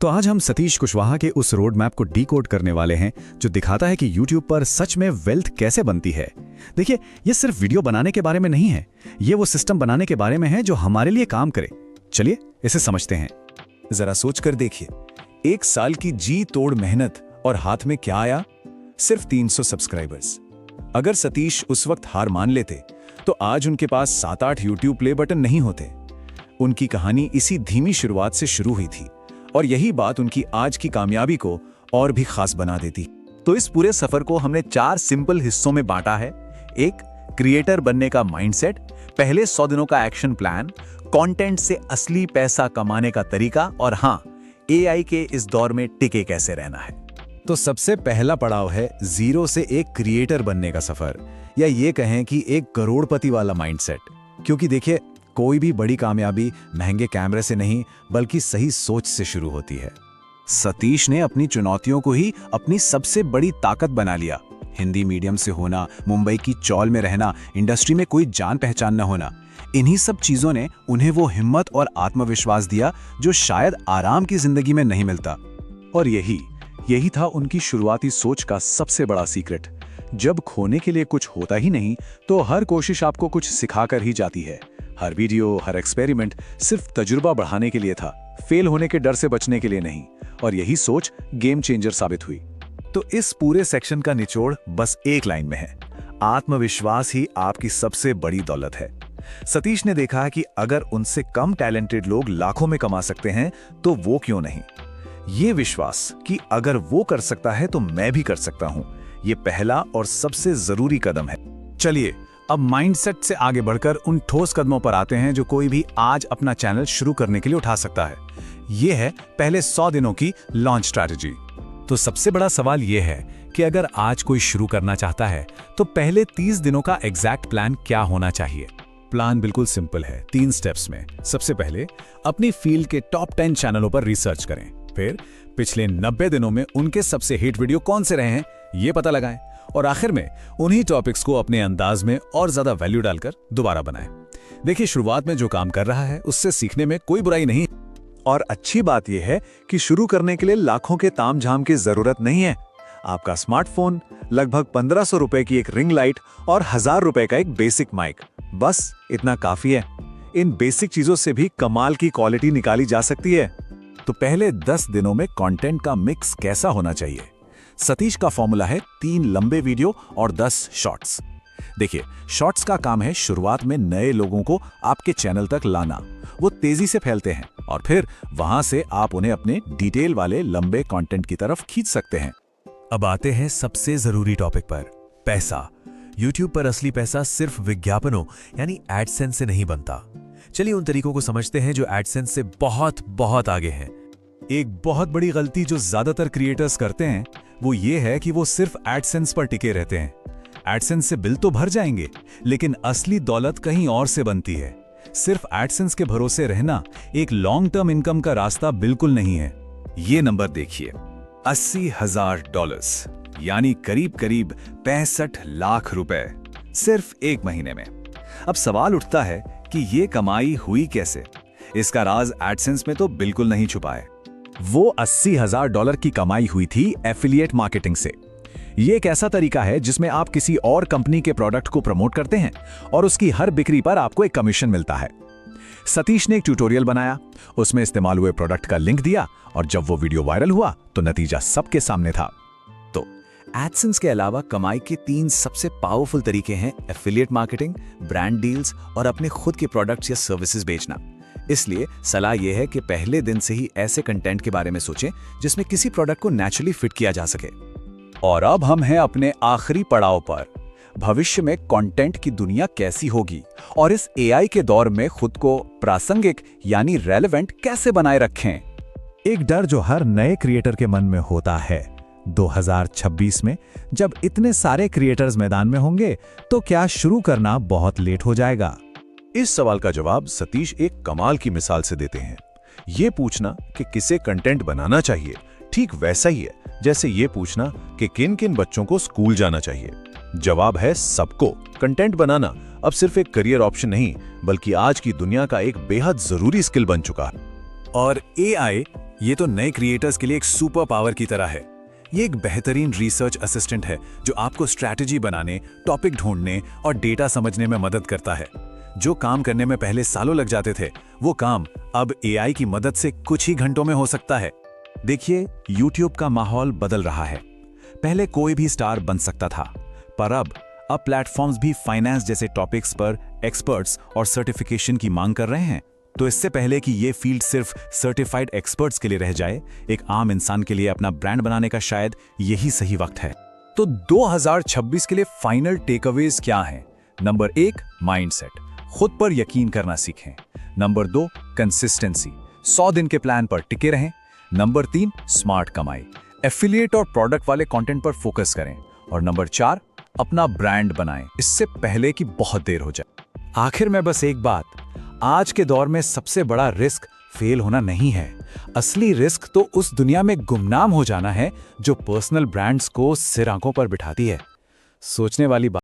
तो आज हम सतीश कुशवाहा के उस रोड मैप को डीकोड करने वाले हैं जो दिखाता है कि YouTube पर सच में वेल्थ कैसे बनती है। देखिए, ये सिर्फ वीडियो बनाने के बारे में नहीं है, ये वो सिस्टम बनाने के बारे में है जो हमारे लिए काम करे। चलिए इसे समझते हैं। जरा सोच कर देखिए, 1 साल की जी तोड़ मेहनत और हाथ में क्या आया? सिर्फ 300 सब्सक्राइबर्स। अगर सतीश उस वक्त हार मान लेते तो आज उनके पास 7-8 YouTube प्ले बटन नहीं होते। उनकी कहानी इसी धीमी शुरुआत से शुरू हुई थी और यही बात उनकी आज की कामयाबी को और भी खास बना देती। तो इस पूरे सफर को हमने 4 सिंपल हिस्सों में बांटा है। 1, क्रिएटर बनने का माइंडसेट, पहले 100 दिनों का एक्शन प्लान, कंटेंट से असली पैसा कमाने का तरीका और हाँ, एआई के इस दौर में टिके कैसे रहना है। तो सबसे पहला पड़ाव है 0 से एक क्रिएटर बनने का सफर, या ये कहें कि एक करोड़पति वाला माइंडसेट। क्योंकि देखिए, कोई भी बड़ी कामयाबी महंगे कैमरे से नहीं बल्कि सही सोच से शुरू होती है। सतीश ने अपनी चुनौतियों को ही अपनी सबसे बड़ी ताकत बना लिया। हिंदी मीडियम से होना, मुंबई की चौल में रहना, इंडस्ट्री में कोई जान पहचान न होना, इन्हीं सब चीजों ने उन्हें वो हिम्मत और आत्मविश्वास दिया जो शायद आराम की जिंदगी में नहीं मिलता। और यही था उनकी शुरुआती सोच का सबसे बड़ा सीक्रेट। जब खोने के लिए कुछ होता ही नहीं तो हर कोशिश आपको कुछ सिखाकर ही जाती है। हर वीडियो, हर एक्सपेरिमेंट सिर्फ तजुर्बा बढ़ाने के लिए था, फेल होने के डर से बचने के लिए नहीं। और यही सोच गेम चेंजर साबित हुई। तो इस पूरे सेक्शन का निचोड़ बस एक लाइन में है, आत्मविश्वास ही आपकी सबसे बड़ी दौलत है। सतीश ने देखा कि अगर उनसे कम टैलेंटेड लोग लाखों में कमा सकते हैं तो वो क्यों नहीं। ये विश्वास कि अगर वो कर सकता है तो मैं भी कर सकता हूं, ये पहला और सबसे जरूरी कदम है। चलिए अब माइंडसेट से आगे बढ़कर उन ठोस कदमों पर आते हैं जो कोई भी आज अपना चैनल शुरू करने के लिए उठा सकता है। यह है पहले 100 दिनों की लॉन्च स्ट्रैटेजी। तो सबसे बड़ा सवाल यह है कि अगर आज कोई शुरू करना चाहता है तो पहले 30 दिनों का एग्जैक्ट प्लान क्या होना चाहिए। प्लान बिल्कुल सिंपल है, 3 स्टेप्स में। सबसे पहले अपनी फील्ड के टॉप 10 चैनलों पर रिसर्च करें। फिर पिछले 90 दिनों में उनके सबसे हिट वीडियो कौन से रहे हैं ये पता लगाएं। और आखिर में उन्हीं टॉपिक्स को अपने अंदाज में और ज्यादा वैल्यू डालकर दोबारा बनाएं। देखिए, शुरुआत में जो काम कर रहा है उससे सीखने में कोई बुराई नहीं। और अच्छी बात यह है कि शुरू करने के लिए लाखों के तामझाम की जरूरत नहीं है। आपका स्मार्टफोन, लगभग 1500 रुपए की एक रिंग लाइट और 1000 रुपए का एक बेसिक माइक, बस इतना काफी है। इन बेसिक चीजों से भी कमाल की क्वालिटी निकाली जा सकती है। तो पहले 10 दिनों में कंटेंट का मिक्स कैसा होना चाहिए? सतीश का फॉर्मूला है 3 लंबे वीडियो और 10 शॉर्ट्स। देखिए, शॉर्ट्स का काम है शुरुआत में नए लोगों को आपके चैनल तक लाना। वो तेजी से फैलते हैं और फिर वहां से आप उन्हें अपने डिटेल वाले लंबे कंटेंट की तरफ खींच सकते हैं। अब आते हैं सबसे जरूरी टॉपिक पर, पैसा। YouTube पर असली पैसा सिर्फ विज्ञापनों यानी एडसेंस से नहीं बनता। चलिए उन तरीकों को समझते हैं जो एडसेंस से बहुत बहुत आगे हैं। एक बहुत बड़ी गलती जो ज्यादातर क्रिएटर्स करते हैं वो ये है कि वो सिर्फ एडसेंस पर टिके रहते हैं। एडसेंस से बिल तो भर जाएंगे, लेकिन असली दौलत कहीं और से बनती है। सिर्फ एडसेंस के भरोसे रहना एक लॉन्ग टर्म इनकम का रास्ता बिल्कुल नहीं है। ये नंबर देखिए, $80,000 यानी करीब करीब 65 लाख रुपए सिर्फ 1 महीने में। अब सवाल उठता है कि ये कमाई हुई कैसे? इसका राज एडसेंस में तो बिल्कुल नहीं छुपा है। वो $80,000 की कमाई हुई थी एफिलिएट मार्केटिंग से। ये एक ऐसा तरीका है जिसमें आप किसी और कंपनी के प्रोडक्ट को प्रमोट करते हैं और उसकी हर बिक्री पर आपको एक कमीशन मिलता है। सतीश ने एक ट्यूटोरियल बनाया, उसमें इस्तेमाल हुए प्रोडक्ट का लिंक दिया और जब वो वीडियो वायरल हुआ तो नतीजा सबके सामने था। तो एडसेंस के अलावा कमाई के 3 सबसे पावरफुल तरीके हैं एफिलिएट मार्केटिंग, ब्रांड डील्स और अपने खुद के प्रोडक्ट्स या सर्विसेज बेचना। इसलिए सलाह यह है कि पहले दिन से ही ऐसे कंटेंट के बारे में सोचें जिसमें किसी प्रोडक्ट को नेचुरली फिट किया जा सके। और अब हम हैं अपने आखिरी पड़ाव पर, भविष्य में कंटेंट की दुनिया कैसी होगी और इस एआई के दौर में खुद को प्रासंगिक यानी रेलेवेंट कैसे बनाए रखें। एक डर जो हर नए क्रिएटर के मन में होता है, 2026 में जब इतने सारे क्रिएटर्स मैदान में होंगे तो क्या शुरू करना बहुत लेट हो जाएगा? इस सवाल का जवाब सतीश एक कमाल की मिसाल से देते हैं। ये पूछना कि किसे कंटेंट बनाना चाहिए ठीक वैसा ही है जैसे ये पूछना कि किन किन बच्चों को स्कूल जाना चाहिए। जवाब है सबको। कंटेंट बनाना अब सिर्फ एक करियर ऑप्शन नहीं बल्कि आज की दुनिया का एक बेहद जरूरी स्किल बन चुका है। और एआई ये तो नए क्रिएटर्स के लिए एक सुपर पावर की तरह है। ये एक बेहतरीन रिसर्च असिस्टेंट है जो आपको स्ट्रैटेजी बनाने, टॉपिक ढूंढने और डेटा समझने में मदद करता है। जो काम करने में पहले सालों लग जाते थे, वो काम अब एआई की मदद से कुछ ही घंटों में हो सकता है। देखिए, YouTube का माहौल बदल रहा है। पहले कोई भी स्टार बन सकता था, पर अब प्लेटफॉर्म्स भी फाइनेंस जैसे टॉपिक्स पर एक्सपर्ट्स और सर्टिफिकेशन की मांग कर रहे हैं। तो इससे पहले कि ये फील्ड सिर्फ सर्टिफाइड एक्सपर्ट्स के लिए रह जाए, एक आम इंसान के लिए अपना ब्रांड बनाने का शायद यही सही वक्त है। तो 2026 के लिए फाइनल टेकअवेज क्या हैं? नंबर 1, माइंडसेट, खुद पर यकीन करना सीखें। नंबर 2, कंसिस्टेंसी, 100 दिन के प्लान पर टिके रहें। नंबर 3, स्मार्ट कमाई, एफिलिएट और प्रोडक्ट वाले कंटेंट पर फोकस करें। और नंबर 4, अपना ब्रांड बनाएं, इससे पहले कि बहुत देर हो जाए। आखिर में बस एक बात, आज के दौर में सबसे बड़ा रिस्क फेल होना नहीं है। असली रिस्क तो उस दुनिया में गुमनाम हो जाना है जो पर्सनल ब्रांड्स को सिर आंखों पर बिठाती है। सोचने वाली बात।